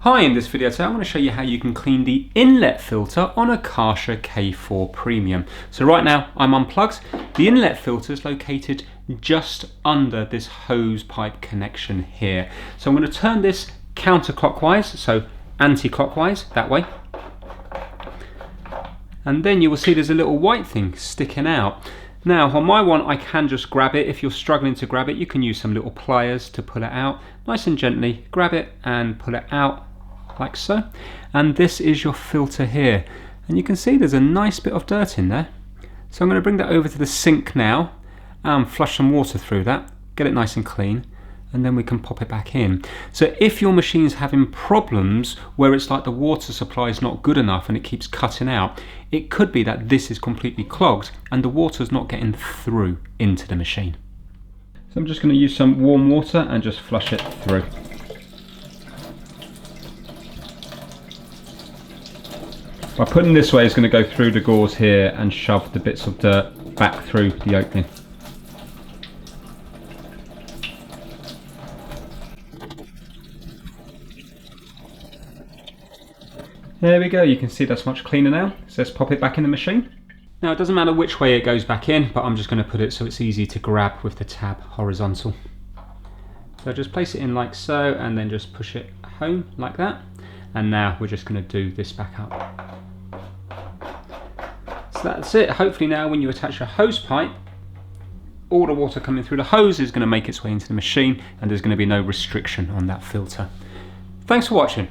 Hi, in this video today I'm going to show you how you can clean the inlet filter on a Karcher K4 Premium. So right now I'm unplugged. The inlet filter is located just under this hose pipe connection here. So I'm going to turn this counterclockwise, so anti-clockwise, that way. And then you will see there's a little white thing sticking out. Now on my one I can just grab it. If you're struggling to grab it, you can use some little pliers to pull it out. Nice and gently grab it and pull it out like so. And this is your filter here. And you can see there's a nice bit of dirt in there. So I'm going to bring that over to the sink now and flush some water through that, get it nice and clean, and then we can pop it back in. So if your machine's having problems where it's like the water supply is not good enough and it keeps cutting out, it could be that this is completely clogged and the water's not getting through into the machine. So I'm just going to use some warm water and just flush it through. By putting this way, it's going to go through the gauze here and shove the bits of dirt back through the opening. There we go, you can see that's much cleaner now. So let's pop it back in the machine. Now it doesn't matter which way it goes back in, but I'm just going to put it so it's easy to grab with the tab horizontal. So just place it in like so and then just push it home like that. And now we're just going to do this back up. So that's it. Hopefully now when you attach your hose pipe, all the water coming through the hose is going to make its way into the machine and there's going to be no restriction on that filter. Thanks for watching.